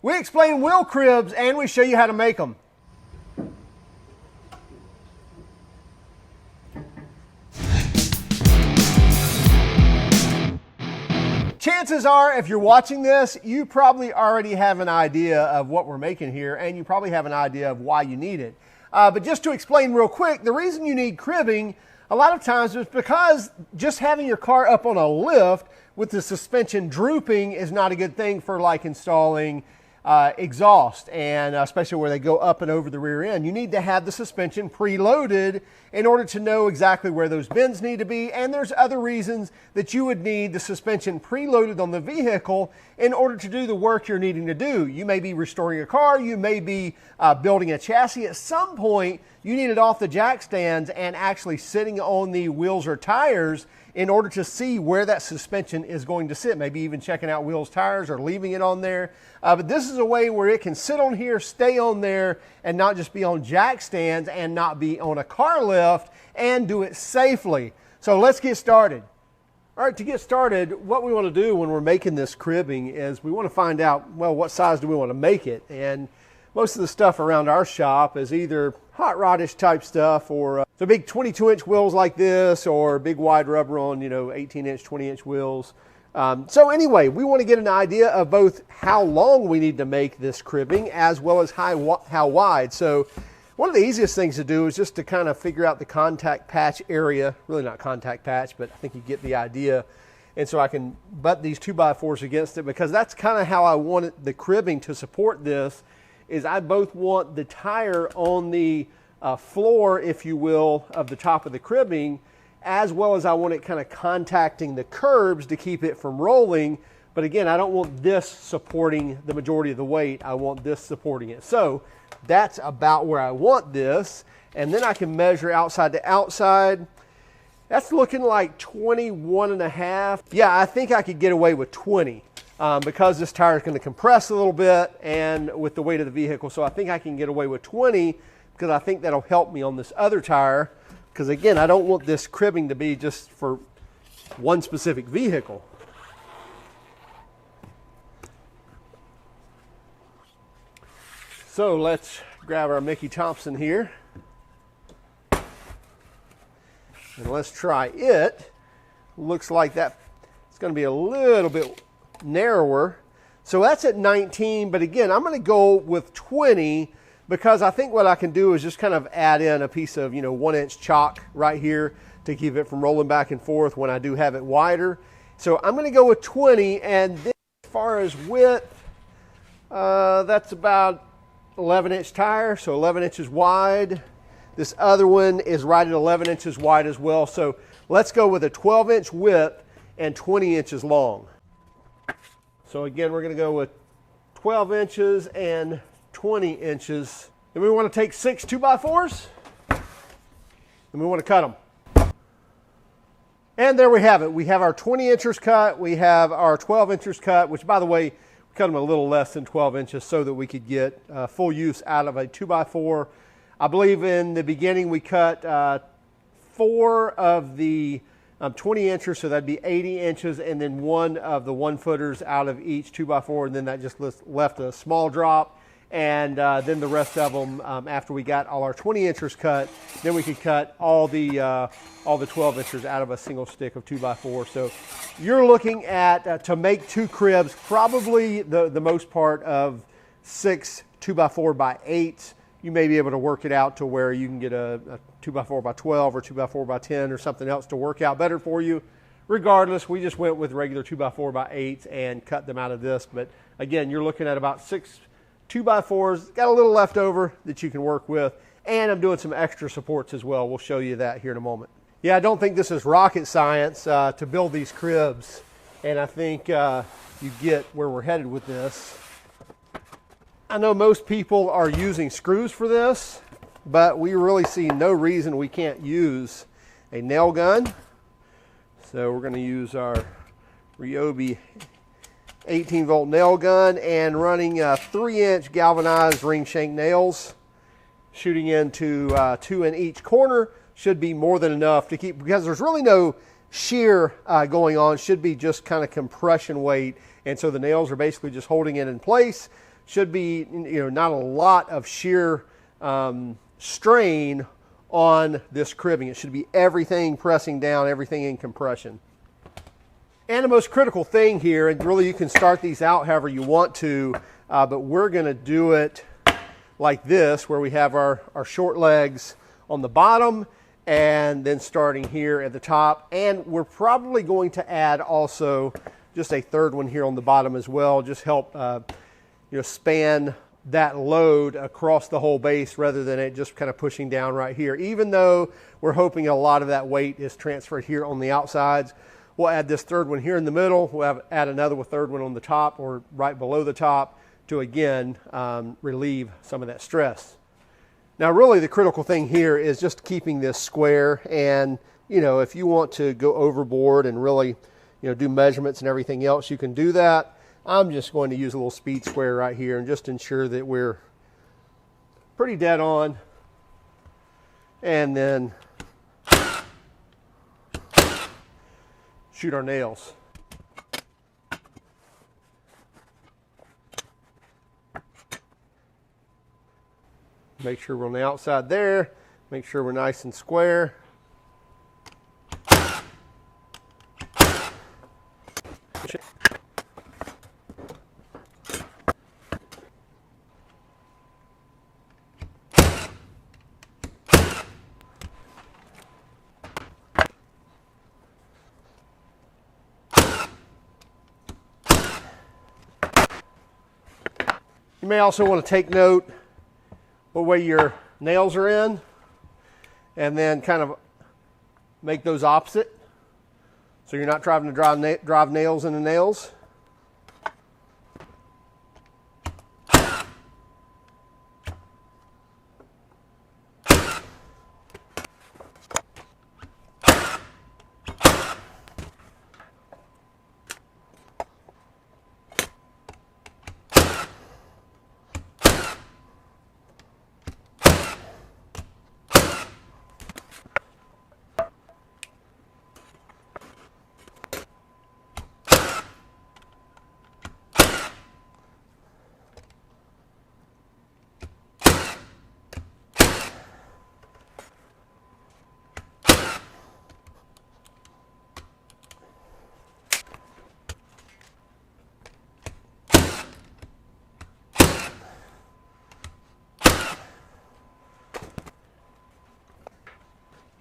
We explain wheel cribs and we show you how to make them. Chances are, if you're watching this, you probably already have an idea of what we're making here, and you probably have an idea of why you need it. But just to explain real quick, the reason you need cribbing a lot of times is because just having your car up on a lift with the suspension drooping is not a good thing for like installing exhaust, and especially where they go up and over the rear end. You need to have the suspension preloaded in order to know exactly where those bends need to be, and there's other reasons that you would need the suspension preloaded on the vehicle in order to do the work you're needing to do. You may be restoring a car, you may be building a chassis. At some point, you need it off the jack stands and actually sitting on the wheels or tires in order to see where that suspension is going to sit. Maybe even checking out wheels, tires, or leaving it on there. But this is a way where it can sit on here, stay on there, and not just be on jack stands and not be on a car lift, and do it safely. So let's get started. All right, to get started, what we want to do when we're making this cribbing is we want to find out, well, what size do we want to make it? And most of the stuff around our shop is either hot rodish type stuff, or so big 22-inch wheels like this, or big wide rubber on 18-inch, 20-inch wheels. So anyway, we want to get an idea of both how long we need to make this cribbing as well as how wide. So one of the easiest things to do is just to kind of figure out the contact patch area. Really not contact patch, but I think you get the idea. And so I can butt these 2x4s against it, because that's kind of how I want the cribbing to support this. Is I both want the tire on the floor, if you will, of the top of the cribbing, as well as I want it kind of contacting the curbs to keep it from rolling. But again, I don't want this supporting the majority of the weight. I want this supporting it. So that's about where I want this. And then I can measure outside to outside. That's looking like 21.5. Yeah, I think I could get away with 20. Because this tire is going to compress a little bit and with the weight of the vehicle. So I think I can get away with 20, because I think that'll help me on this other tire. Because again, I don't want this cribbing to be just for one specific vehicle. So let's grab our Mickey Thompson here. And let's try it. Looks like that it's going to be a little bit narrower. So that's at 19, but again, I'm going to go with 20, because I think what I can do is just kind of add in a piece of 1-inch chalk right here to keep it from rolling back and forth when I do have it wider. So I'm going to go with 20, and then as far as width, that's about 11-inch tire, so 11 inches wide. This other one is right at 11 inches wide as well. So let's go with a 12-inch width and 20 inches long. So again, we're going to go with 12 inches and 20 inches. Then we want to take 6 2x4s, and we want to cut them. And there we have it. We have our 20 inchers cut. We have our 12 inchers cut, which, by the way, we cut them a little less than 12 inches so that we could get full use out of a 2x4. I believe in the beginning we cut 4 of the 20 inches, so that'd be 80 inches, and then 1 of the 1-footers out of each 2x4, and then that just left a small drop. And then the rest of them, after we got all our 20 inches cut, then we could cut all the 12 inches out of a single stick of 2x4. So you're looking at, to make 2 cribs, probably the most part of 6 2x4x8. You may be able to work it out to where you can get a 2x4x12 or 2x4x10 or something else to work out better for you. Regardless, we just went with regular 2x4x8s and cut them out of this. But again, you're looking at about 6 2x4s. Got a little left over that you can work with. And I'm doing some extra supports as well. We'll show you that here in a moment. Yeah, I don't think this is rocket science to build these cribs. And I think you get where we're headed with this. I know most people are using screws for this, but we really see no reason we can't use a nail gun. So we're going to use our RYOBI 18-volt nail gun and running 3-inch galvanized ring shank nails, shooting into 2 in each corner. Should be more than enough to keep, because there's really no shear going on. Should be just kind of compression weight, and so the nails are basically just holding it in place should be, not a lot of shear strain on this cribbing. It should be everything pressing down, everything in compression. And the most critical thing here, and really you can start these out however you want to, but we're going to do it like this, where we have our short legs on the bottom and then starting here at the top. And we're probably going to add also just a third one here on the bottom as well, just help span that load across the whole base rather than it just kind of pushing down right here. Even though we're hoping a lot of that weight is transferred here on the outsides, we'll add this third one here in the middle. We'll add another third one on the top or right below the top to again relieve some of that stress. Now really the critical thing here is just keeping this square, and if you want to go overboard and really do measurements and everything else, you can do that. I'm just going to use a little speed square right here and just ensure that we're pretty dead on, and then shoot our nails. Make sure we're on the outside there, make sure we're nice and square. You may also want to take note what way your nails are in, and then kind of make those opposite, so you're not trying to drive nails into nails.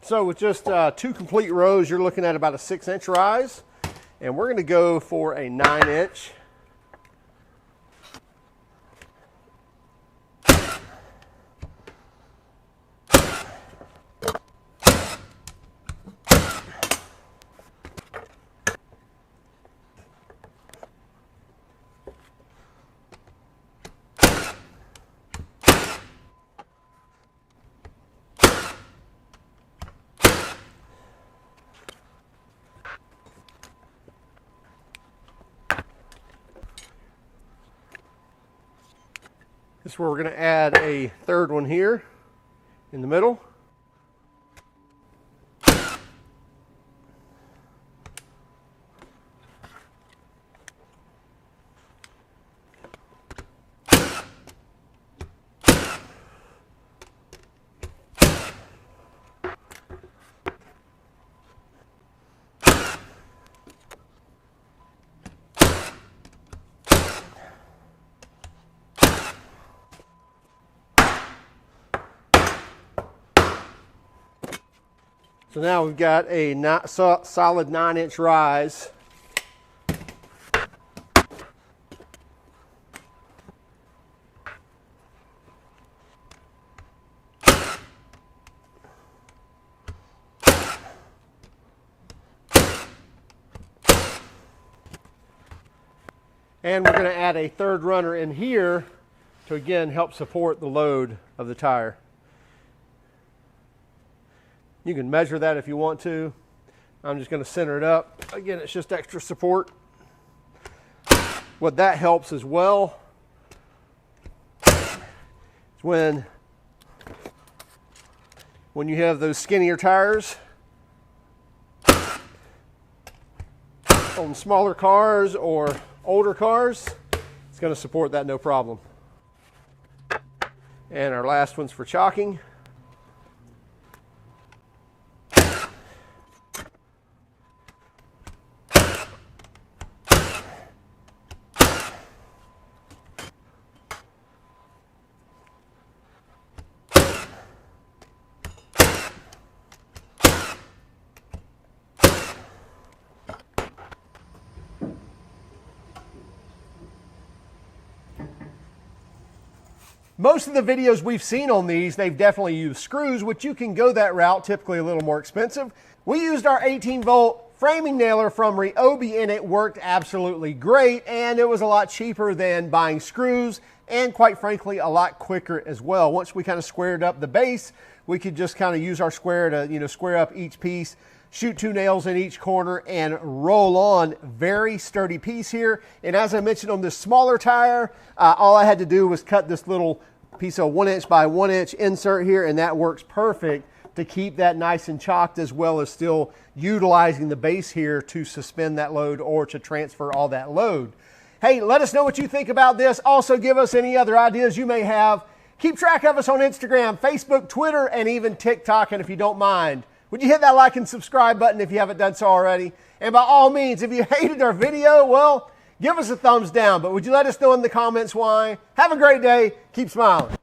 So with just 2 complete rows, you're looking at about a 6-inch rise, and we're going to go for a 9-inch. This is where we're going to add a third one here in the middle. So now we've got a solid 9-inch rise. And we're going to add a third runner in here to again help support the load of the tire. You can measure that if you want to. I'm just going to center it up. Again, it's just extra support. What that helps as well is when you have those skinnier tires on smaller cars or older cars, it's going to support that no problem. And our last one's for chalking. Most of the videos we've seen on these, they've definitely used screws, which you can go that route, typically a little more expensive. We used our 18-volt framing nailer from RYOBI, and it worked absolutely great, and it was a lot cheaper than buying screws, and quite frankly, a lot quicker as well. Once we kind of squared up the base, we could just kind of use our square to, square up each piece, shoot 2 nails in each corner, and roll on. Very sturdy piece here. And as I mentioned on this smaller tire, all I had to do was cut this little piece of 1" by 1" insert here, and that works perfect to keep that nice and chalked, as well as still utilizing the base here to suspend that load or to transfer all that load. Hey, let us know what you think about this. Also, give us any other ideas you may have. Keep track of us on Instagram, Facebook, Twitter, and even TikTok. And if you don't mind, would you hit that like and subscribe button if you haven't done so already? And by all means, if you hated our video, well, give us a thumbs down. But would you let us know in the comments why? Have a great day. Keep smiling.